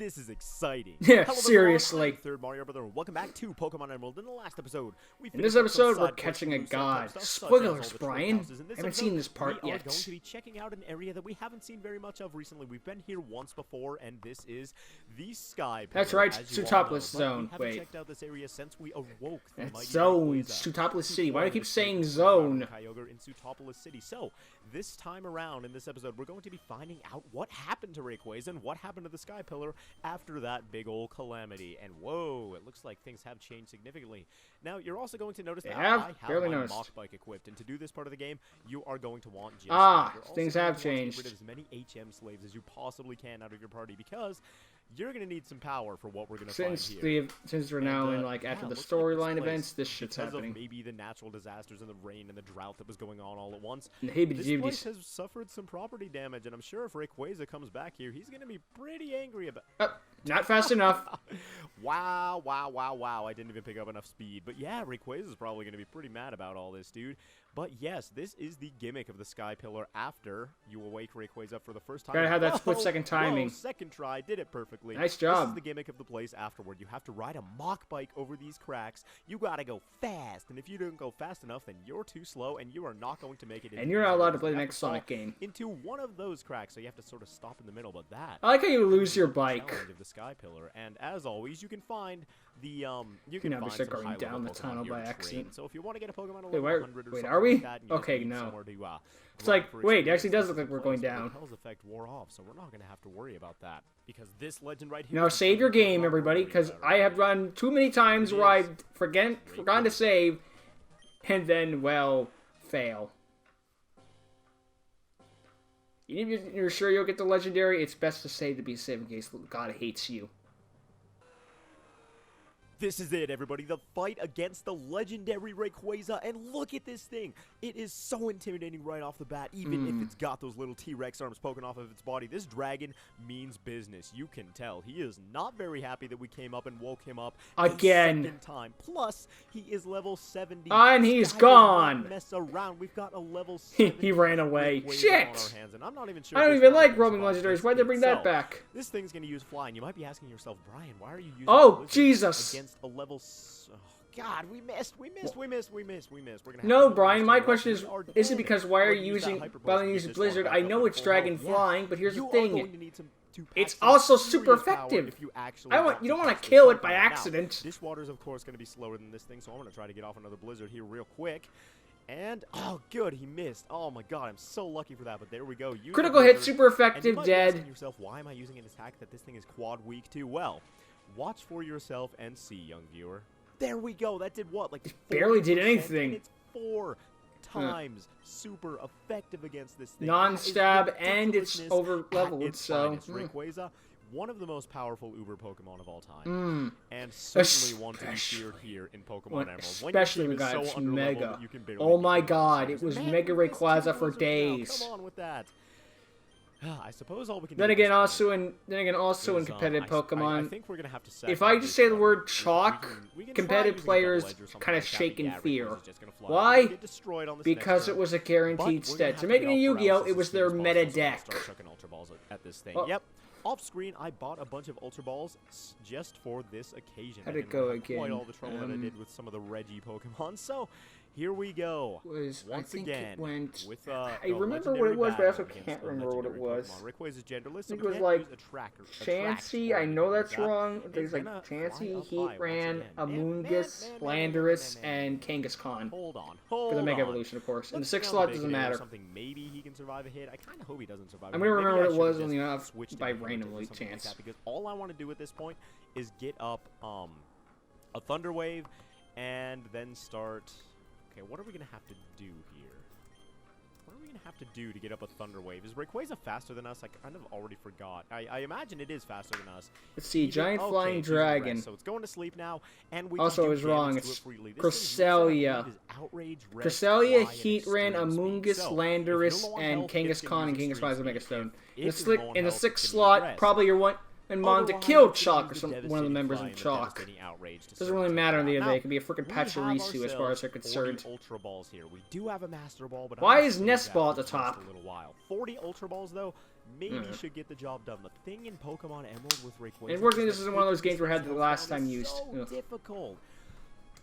This is exciting. Yeah, Hello, seriously. everyone. I'm Third Mario Brother. Welcome back to Pokemon Emerald. In the last episode, in this episode, we're catching a god. Spoilers, Brian. I haven't seen this part yet. We are going to be checking out an area that we haven't seen very much of recently. We've been here once before, and this is the Sky Pillar. That's right, Sutopolis Zone. We haven't checked out this area since we awoke the mighty Zone, Rayquaza. Sutopolis City. Why do I keep saying Zone? In Sutopolis City. So, this time around in this episode, we're going to be finding out what happened to Rayquaza and what happened to the Sky Pillar after that big old calamity. And whoa, it looks like things have changed significantly. Now, you're also going to notice that I have my Mach Bike equipped, and to do this part of the game, you are going to want just things have changed. Get rid of as many HM slaves as you possibly can out of your party, because you're going to need some power for what we're going to find here. Since we're now in, like, after the storyline events, this shit's happening. Of maybe the natural disasters and the rain and the drought that was going on all at once. This place has suffered some property damage, and I'm sure if Rayquaza comes back here, he's going to be pretty angry about not fast enough. Wow. I didn't even pick up enough speed. But yeah, Rayquaza's probably going to be pretty mad about all this, dude. But yes, this is the gimmick of the Sky Pillar after you awake Rayquaza for the first time. Gotta have that split-second timing. Second try, did it perfectly. Nice job. This is the gimmick of the place afterward. You have to ride a Mach Bike over these cracks. You gotta go fast, and if you don't go fast enough, then you're too slow, and you are not going to make it. And you're not allowed to play the next Sonic game. Into one of those cracks, so you have to sort of stop in the middle. But that I like how you lose your bike. Of the Sky Pillar, and as always, you can find the going down the tunnel by accident. So if you want to get a Pokemon level 100 or wait, something are we? like that, Okay, no. To, it's like, wait, it actually does look like we're going down. The Hell's effect wore off, so we're not going to have to worry about that, because this legend right here. Now save your game, everybody, because I have run too many times where I've forgotten to save, and then, well, fail. Even if you're sure you'll get the legendary, it's best to save to be safe in case God hates you. This is it, everybody. The fight against the legendary Rayquaza. And look at this thing. It is so intimidating right off the bat, even if it's got those little T-Rex arms poking off of its body. This dragon means business. You can tell. He is not very happy that we came up and woke him up again. A second time. Plus, he is level 70. And he's gone. Mess around. We've got a level 70. He ran away. Shit. On our hands, and I'm not even sure I don't even like roaming legendaries. Why'd they bring that back? This thing's going to use flying. You might be asking yourself, Brian, why are you using Oh, Jesus. against a level... Oh, God, we missed. We're gonna no, Brian, my question is it because why are you using Blizzard? I know it's dragon flying, but here's the thing. It's also super effective. You don't want to kill it by accident. This water's, of course, going to be slower than this thing, so I'm going to try to get off another Blizzard here real quick. And, oh, good, he missed. Oh, my God, I'm so lucky for that, but there we go. Critical hit, super effective, and dead. You might be asking yourself, why am I using an attack that this thing is quad weak to? Well, watch for yourself and see, young viewer. There we go. That did what? Like, barely did anything. It's 4 times super effective against this thing. Non-stab, and it's over-leveled, so... Rayquaza, one of the most powerful Uber Pokemon of all time. And certainly one to be feared here in Pokemon Emerald. Especially when it's Mega. Oh my God, it was Mega Rayquaza for days. Come on with that. I suppose all we can then again, also in competitive Pokemon, I think we're gonna have to if I just say the word chalk, competitive players kind of shake in fear. Why? Because it was a guaranteed stat. To make it a Yu-Gi-Oh, it was their meta deck. Yep. Off screen, I bought a bunch of Ultra Balls just for this occasion. How'd it go again? Quite all the trouble that I did with some of the Reggie Pokemon. So. Here we go. Once again, with I remember what it was, but I also can't remember what it was. Rayquaza's genderless, I think it was like Chansey. I know that's wrong. There's like Chansey, Heatran, Amoonguss, Landorus, and Kangaskhan. Hold on. For the Mega Evolution, of course. And the 6th slot doesn't matter. Maybe he can survive a hit. I kind of hope he doesn't survive. I'm gonna remember what it was only enough by randomly chance. Because all I want to do at this point is get up a Thunder Wave, and then start. Okay, what are we going to have to do here? What are we going to have to do to get up a Thunder Wave? Is Rayquaza faster than us? I kind of already forgot. I imagine it is faster than us. Let's see, Giant Flying Dragon. So it's going to sleep now, and we also, I was wrong. It's Cresselia. Cresselia, Heatran, Amoonguss, Landorus, and Kangaskhan, and Kangaskhan is a Mega Stone. In the 6th slot, probably your one... And Mon to kill Chalk, or one of the members of Chalk. Doesn't really matter in the end of the day. It could be a freaking Pachirisu as far as they're concerned. Ultra Balls here. We do have a Master Ball, but why is Nest Ball at the top? 40 Ultra Balls, though, maybe should get the job done. The thing in Pokemon Emerald with Rayquaza... Unfortunately, this isn't one of those games where I had the last time used. So difficult.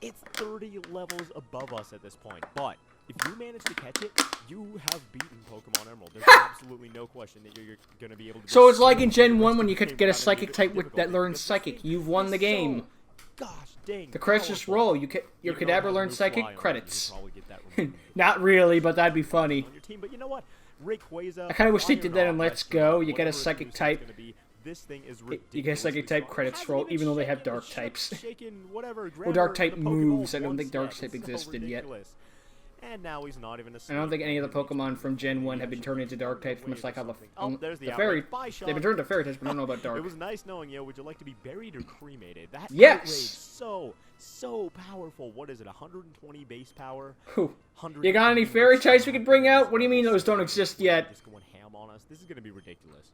It's 30 levels above us at this point, but if you manage to catch it, you have beaten Pokemon Emerald. There's absolutely no question that you're going to be able to... So it's like in Gen 1 when you could get a Psychic type that learns Psychic. You've won the game. Gosh dang. The credits just roll. Your Kadabra learns Psychic, credits. Not really, but that'd be funny. But you know what? Rayquaza, I kind of wish they did that in Let's Go. You get a Psychic type. This thing is you get a Psychic type credits roll, even though they have Dark types. Or Dark type moves. I don't think Dark type existed yet. And now he's not even a I don't think any of the Pokemon from Gen 1 have been turned into Dark types, much like how there's the Fairy... They've been turned into Fairy types, but I don't know about Dark. It was nice knowing you. Would you like to be buried or cremated? That yes! So powerful. What is it, 120 base power? You got any Fairy types we could bring out? What do you mean those don't exist yet? Just going ham on us. This is going to be ridiculous.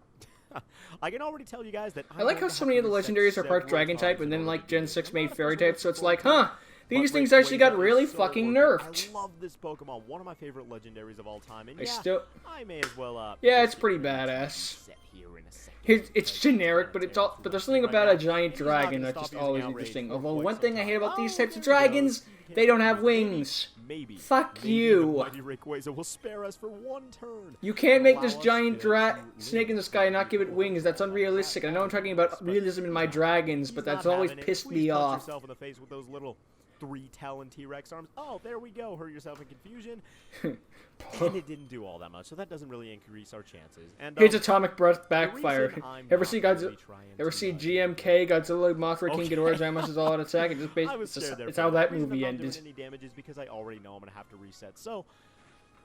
I can already tell you guys that I like how so many of the legendaries are part Dragon type, and then like Gen 6 made Fairy type, so it's like, huh? These things actually got really fucking nerfed. I love this Pokemon. One of my favorite legendaries of all time. And I may as well. Yeah, it's pretty badass. It's generic, but there's something about a giant dragon that's just always interesting. Although one thing I hate about these types of dragons, they don't have wings. Fuck you. Rayquaza will spare us for one turn. You can't make this giant snake in the sky and not give it wings. That's unrealistic. I know I'm talking about realism in my dragons, but that's always pissed me off. Yourself in the face with those little 3-talon T-Rex arms. Oh, there we go. Hurt yourself in confusion. And it didn't do all that much, so that doesn't really increase our chances. And Here's Atomic Breath backfire. Ever see GMK, Godzilla, Mothra, King Ghidorah, Giantmonster's all out attack? It's how that movie ended. Any damages because I already know I'm gonna have to reset. So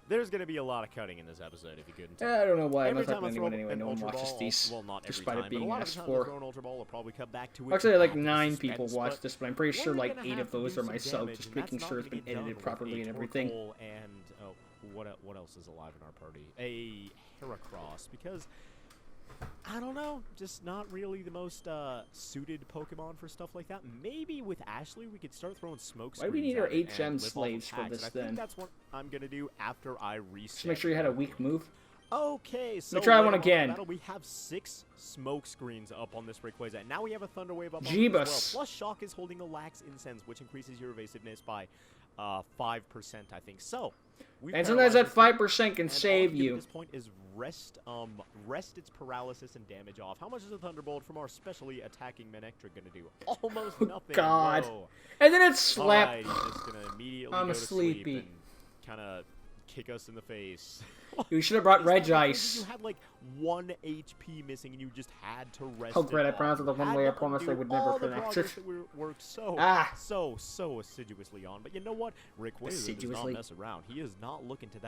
there's gonna be a lot of cutting in this episode if you couldn't tell. I don't know why I'm not talking to anyone anyway. No one watches these, despite it being asked for. Actually, like 9 people watch this, but I'm pretty sure like 8 of those are myself, just making sure it's been edited properly and everything. And what else is alive in our party? A Heracross, because I don't know, just not really the most suited Pokemon for stuff like that. Maybe with Ashley we could start throwing smoke screens. Why do we need our HM slaves for this then? I think that's what I'm gonna do after I reset. Just make sure you had a weak move. Okay, so let me try one again. We have 6 smoke screens up on this Rayquaza, and now we have a Thunder Wave up on it as well. Plus, Shock is holding a Lax Incense, which increases your evasiveness by 5%, I think. So, and sometimes that 5% can save you. At this point is rest its paralysis and damage off. How much is a Thunderbolt from our specially attacking Manectric going to do? Almost nothing. God. Whoa. And then it's slap. Right, he's just going to immediately go to sleep and kind of kick us in the face. You should have brought Regice. You had like 1 HP missing, and you just had to rest. Oh great! I pronounced it the one way I promised I would never pronounce it. We worked so assiduously on, but you know what? Rayquaza does not mess around. He is not looking to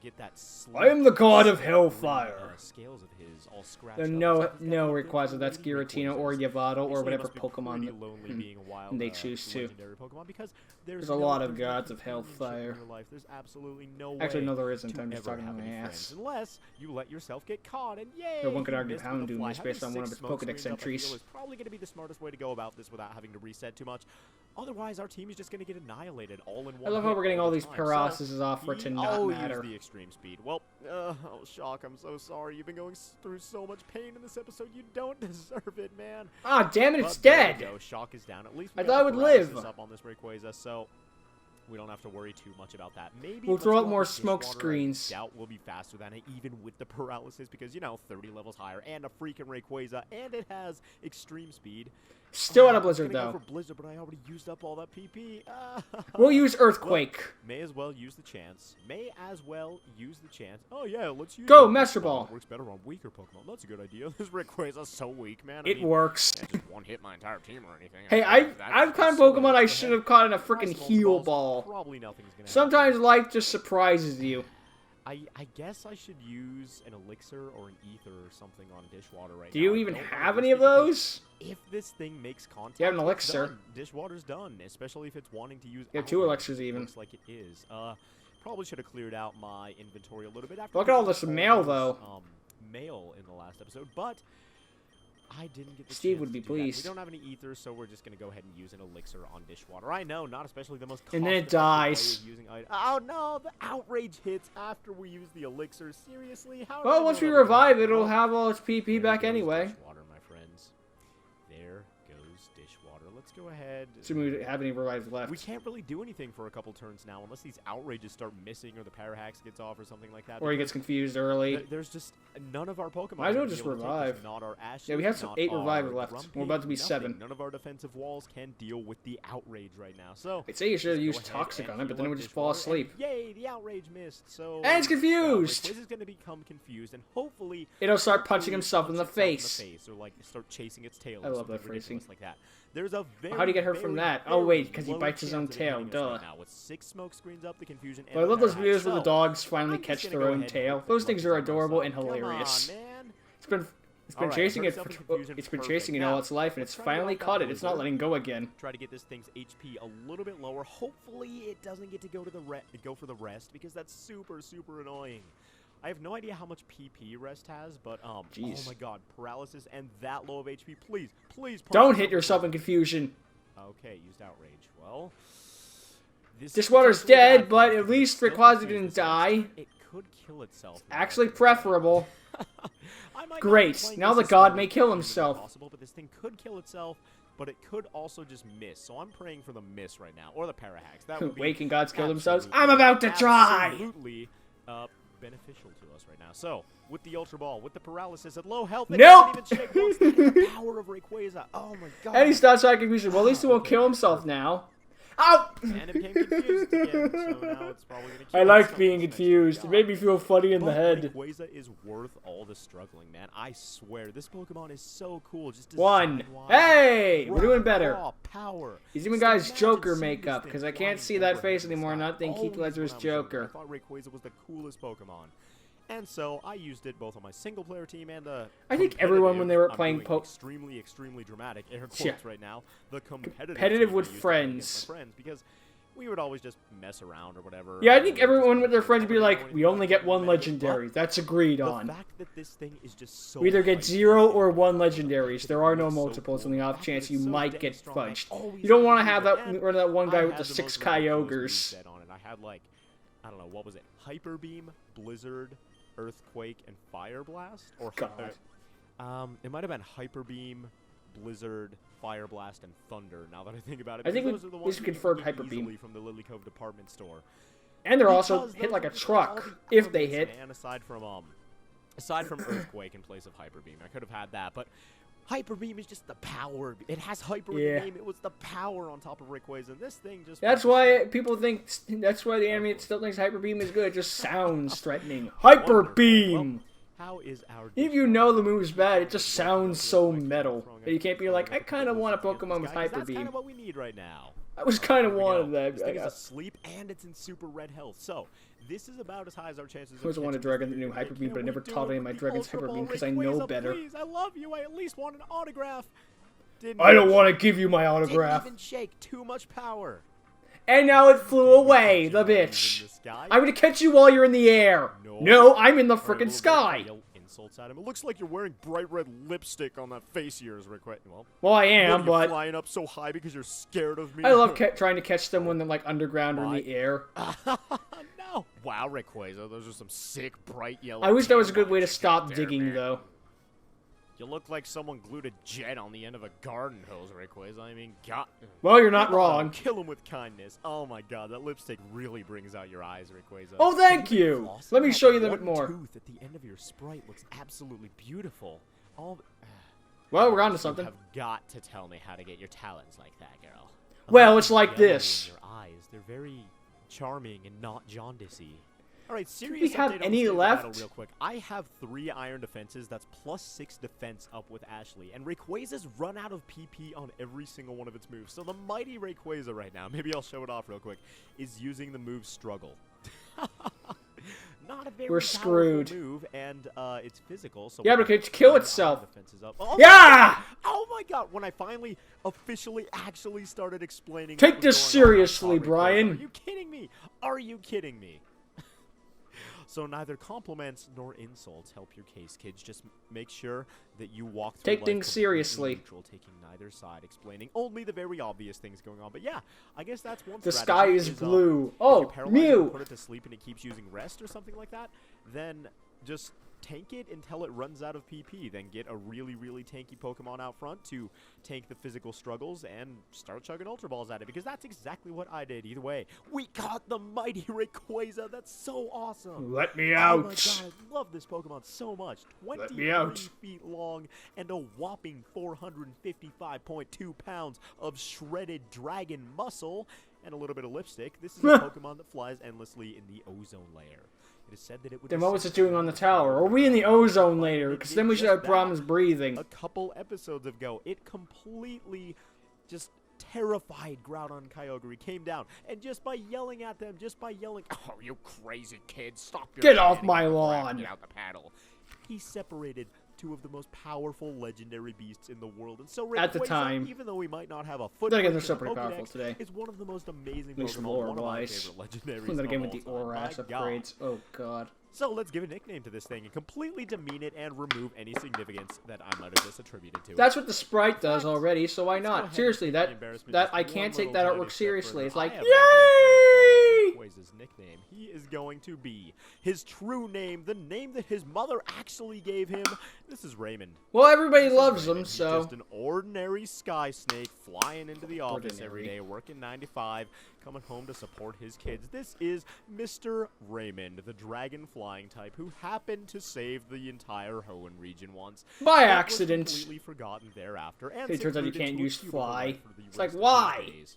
get that. I am the god of hellfire. Scales of his all scratched. No, Rayquaza. That's Giratina or Yavato or whatever Pokemon they choose to. There's a lot of gods of hellfire. There's absolutely no way. Actually, no, there isn't. I'm just talking my ass. Unless you let yourself get caught, and yay! One could argue Houndoom is based on one of its Pokedex entries. It's probably going to be the smartest way to go about this without having to reset too much. Otherwise, our team is just going to get annihilated all in one. I love how we're getting all these paralysis off for it to not matter. The extreme speed. Well, Shock, I'm so sorry. You've been going through so much pain in this episode. You don't deserve it, man. Ah, damn it! It's dead. There we go. Shock is down. At least I thought I would live. Up on this Rayquaza, so we don't have to worry too much about that. Maybe we'll throw out more smoke screens. I doubt we'll be faster than it, even with the paralysis, because, 30 levels higher, and a freaking Rayquaza, and it has extreme speed. Still out of Blizzard, though. Go for Blizzard, but I already used up all that PP. We'll use Earthquake. Well, may as well use the chance. Oh, yeah, let's use Go, Master Ball. Works better on weaker Pokemon. That's a good idea. This Rayquaza's so weak, man. It works. Can't just one-hit my entire team or anything. Hey, I've caught Pokemon I should have caught in a freaking heal ball. Probably nothing's gonna happen. Sometimes life just surprises you. I guess I should use an elixir or an ether or something on Dishwater right now. Do you even have any of those? If this thing makes contact, you have an elixir. Dishwater's done, especially if it's wanting to use. You have 2 elixirs even. Looks like it is. Probably should have cleared out my inventory a little bit after. Look at all this mail though. Mail in the last episode, but I didn't get the Steve chance would be to do that. pleased. We don't have any ether, so we're just going to go ahead and use an elixir on Dishwater. I know, not especially the most And then it cost-effective dies. way of using oh no, the outrage hits after we use the elixir. Seriously? How Well, once we revive it, it'll have all its PP back anyway. Dishwater, my friends. There goes Dishwater. Let's go ahead. So we have any revives left. We can't really do anything for a couple turns now unless these outrages start missing or the Parahax gets off or something like that. Or he gets confused early. There's just none of our Pokemon. Might as well just revive. Not our Ashley, Yeah, we have some 8 revivers left. Grumpy, We're about to be nothing. 7. None of our defensive walls can deal with the outrage right now. So I'd say you should have used Toxic on it, but then it would just fall asleep. Yay, the outrage missed. So And it's confused! Rayquaza is going to become confused, and hopefully It'll start punching himself in the face. Or like start chasing its tail. I or love that something phrasing. ridiculous like that. There's a very, How do you get hurt from that? Oh, wait, because he low bites his own chance of it tail. hitting us Duh. right now with 6 smoke screens up, the confusion. But I love those videos where the So, dogs finally I'm just catch gonna their go own ahead and tail. hit Those the things are button adorable myself. and Come hilarious. on, man. It's been Alright, chasing it first for up in confusion, it's been perfect. chasing it Now, all its life, and it's let's try to finally get off caught that it. It's not blizzard. letting go again. Try to get this thing's HP a little bit lower. Hopefully, it doesn't get to go to the go for the rest because that's super, super annoying. I have no idea how much PP rest has, but Jeez. oh my god, paralysis and that low of HP. Please, please. Don't hit yourself in confusion. Okay, used outrage. Well, this Dishwater's is potentially dead, bad but for at us. least Still Rayquaza confused. didn't This die. It could kill itself. Actually preferable. I might not be Great. playing Now this the as god slow may as kill humanly himself. possible, but this thing could kill itself, but it could also just miss. So I'm praying for the miss right now, or the Parahax. That would be Wait, can gods kill themselves? absolutely- I'm about to try! Absolutely beneficial to us right now. So, with the Ultra Ball, with the paralysis at low health, it Nope! doesn't even shake once. That is the power of Rayquaza. Oh my god. And he starts out confusion. Well, at least he won't kill himself now. Ow! And it became confused again, so now it's probably going to kill I liked itself being this next confused. It round. made me feel funny in the But head. Rayquaza is worth all the struggling, man. I swear, this Pokemon is so cool. Just 1. design-wise. Hey! We're Raw, doing better. raw power. He's even Just got his imagine Joker seeing makeup, this because thing I can't flying see that overhead face in the anymore, sky. not think Heath Always Ledger's when I was younger, Joker. I thought Rayquaza was the coolest Pokemon. And so I used it both on my single player team and I think everyone, when they were I'm playing doing extremely dramatic air quotes Yeah. right now. The competitive Competitive team with I used to play friends. against my friends because we would always just mess around or whatever. Yeah, I and think we would everyone just with their never friends would be know like, anything we only about get it, one but legendary. That's agreed the on. fact that this thing is just so We either get hyped 0 up, or 1 legendaries. it There are is no so multiples on the cool. off The fact chance that you it's so might dang get strong, I fudged. always You don't had want to to have use it, that and run of that one guy I with had the the 6 most ridiculous Kyogres. moveset on it. I had like, I don't know, what was it? Hyper Beam, Blizzard, Earthquake, and Fire Blast? Or God. it might have been Hyper Beam, Blizzard, Fire Blast, and Thunder. Now that I think about it, I think because we- those are the we ones should you can confirm get Hyper Beam. easily from the Lily Cove department store. And they're also Because hit those like are a all truck, the if they elements, hit. man, aside from Earthquake in place of Hyper Beam, I could have had that, but Hyper Beam is just the power. It has Hyper in Yeah. the name. It was the power on top of Rayquaza. And this thing just. That's why people think, that's why the anime still thinks Hyper Beam is good. It just sounds threatening. Hyper Wonderful. Beam! Well, how is our? If you know the move's bad, it just sounds so metal. You can't be like, I kind of want a Pokemon with Hyper That's kind Beam. of what we need right now. I was kind of Here we wanted go. that. This I thing is got- asleep and it's in super red health. So this is about as high as our chances. I always of wanted catching Dragon this that knew thing. Hyper Beam, Can but I we never do taught it any of with my the Dragon's Ultra Hyper Ball? Beam because I know Rayquaza, better. Please, I love you. I at least want an autograph. I don't want to give you my Didn't autograph. even shake. Too much power. And now it flew away, the bitch. I'm gonna catch you while you're in the air. No, I'm in the frickin' sky. Insults at him. It looks like you're wearing bright red lipstick on that face of yours, Rayquaza. Well, I what, am, you're but flying up so high because you're scared of me. I love trying to catch them when they're like underground or in My- the air. No. Wow, Rayquaza, those are some sick bright yellow. I wish that was a good way to dandelions stop there, digging, man. though. You look like someone glued a jet on the end of a garden hose, Rayquaza. I mean, God. Well, you're not wrong. Kill him with kindness. Oh my God, that lipstick really brings out your eyes, Rayquaza. Oh, thank you. Flossing Let me that show you a little bit one more. Tooth at the end of your sprite looks absolutely beautiful. All. Well, we're on to something. You have got to tell me how to get your talons like that, girl. I Well, love it's the like yellow in this. Your eyes, they're very charming and not jaundicey. All right, we serious have update on the any state of the battle left? real quick. I have 3 iron defenses. That's +6 defense up with Ashley. And Rayquaza's run out of PP on every single one of its moves. So the mighty Rayquaza right now, maybe I'll show it off real quick, is using the move Struggle. Not a very We're powerful screwed. move, and it's physical. So Yeah, we but have it could kill 3 itself. iron defenses up. Oh, Yeah! Oh my God! When I finally, officially, actually started explaining. Take what was this going on, I seriously, saw Rayquaza. Brian. Are you kidding me? Are you kidding me? So neither compliments nor insults help your case, kids. Just make sure that you walk through Take life things completely seriously. neutral, taking neither side, explaining only the very obvious things going on. But yeah, I guess that's one The strategy. sky is blue. If Oh, you paralyze it Mew! and put it to sleep and it keeps using rest or something like that, then just tank it until it runs out of PP. Then get a really, really tanky Pokemon out front to tank the physical struggles and start chugging Ultra Balls at it, because that's exactly what I did. Either way, we caught the mighty Rayquaza. That's so awesome. Let me out. Oh my god, I love this Pokemon so much. Let me out. 23 feet long and a whopping 455.2 pounds of shredded dragon muscle and a little bit of lipstick. This is a Pokemon that flies endlessly in the ozone layer. It is said that it would... Then what was it doing on the tower? Are we in the ozone layer? Because then we should have problems breathing. A couple episodes ago, it completely just terrified Groudon Kyogre, came down, and just by yelling at them, "Oh, you crazy kids, stop your Get off shenanigans, my crap, lawn." Get out the paddle. He separated two of the most powerful legendary beasts in the world, and so At the Rayquaza, time. even though we might not have a foot, Then again, they're still pretty powerful today. is one of the most amazing At least Pokemon, one of my lore-wise. favorite legendaries. Then again, with of the all time. Aura's My God. upgrades. Oh, God. So let's give a nickname to this thing and completely demean it and remove any significance that I might have just attributed to it. That's what the sprite does already, so why Let's go ahead not? and Seriously, take the that embarrassment that just I one can't take little that tiny artwork step seriously. further. It's like, I have yay! Rayquaza's nickname. He is going to be his true name, the name that his mother actually gave him. This is Raymond. Well, everybody This is loves Raymond. him, He's so... just an ordinary sky snake flying into the office every day, working 9 to 5, coming home to support his kids. This is Mr. Raymond, the dragon flying type, who happened to save the entire Hoenn region once. By but was accident. completely forgotten thereafter. And It turns out you secluded can't to a use cubicle fly. life for the It's like, rest of his why? days.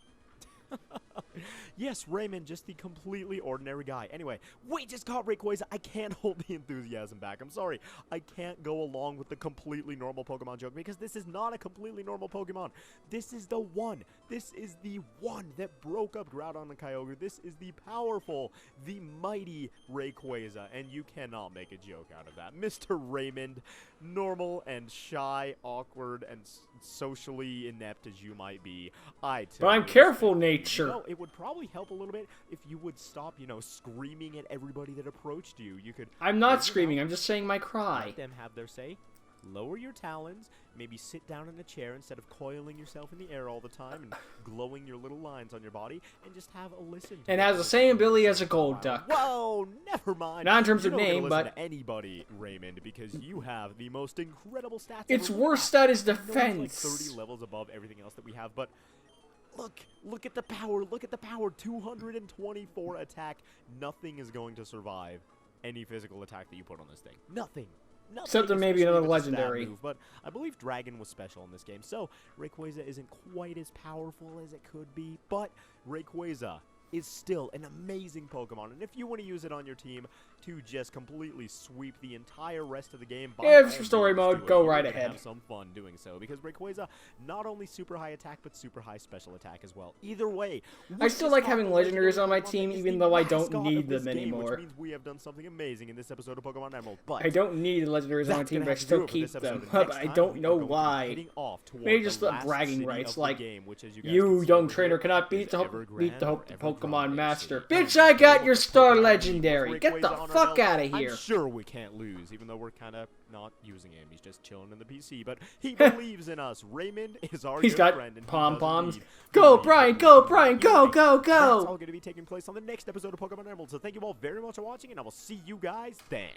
Yes, Raymond, just the completely ordinary guy. Anyway, we just caught Rayquaza. I can't hold the enthusiasm back. I'm sorry. I can't go along with the completely normal Pokemon joke because this is not a completely normal Pokemon. This is the one. This is the one that broke up Groudon and Kyogre. This is the powerful, the mighty Rayquaza, and you cannot make a joke out of that. Mr. Raymond, normal and shy, awkward, and socially inept as you might be, But I'm careful, nature. You know, it would probably help a little bit if you would stop, screaming at everybody that approached you. You could. I'm not screaming, I'm just saying my cry. Let them have their say. Lower your talons. Maybe sit down in a chair instead of coiling yourself in the air all the time and glowing your little lines on your body, and just have a listen. And has the same ability as a gold duck. Whoa, never mind. Not in terms You of don't gotta name, listen but to anybody, Raymond, because you have the most incredible stats. its ever. worst stat is I know it's defense. like 30 levels above everything else that we have, but look at the power. Look at the power. 224 attack. Nothing is going to survive any physical attack that you put on this thing. Nothing. Except there may be especially another if it's a stat legendary. move, but I believe Dragon was special in this game, so Rayquaza isn't quite as powerful as it could be, but Rayquaza is still an amazing Pokemon, and if you want to use it on your team to just completely sweep the entire rest of the game, by Yeah, all for story means, mode, do it. go You're right gonna ahead. Have some fun doing so, because Rayquaza not only super high attack, but super high special attack as well. Either way, I still like having legendaries on my team, even though I don't need them anymore. Which means we have done something amazing in this episode of Pokemon Emerald. But I don't need legendaries on my that's team, gonna but I have to do still it for keep this episode. them. Next But I time, don't we know are going to be why. heading off toward Maybe the just the last bragging city rights, of the like, game, which, as you guys You, can see young over trainer, here, cannot is beat the Evergrande or Pokemon Evergrande Master. City. Bitch, I got your star Pokemon legendary. with Get the Rayquaza on our fuck belt. out of here. I'm sure we can't lose, even though we're kind of not using him. He's just chilling in the PC, but he believes in us. Raymond is our He's good got friend, and he pom-poms. does indeed Go, believe Brian, in go, us. Brian, go, Anyway, go, That's all go. going to be taking place on the next episode of Pokemon Emerald, so thank you all very much for watching, and I will see you guys then.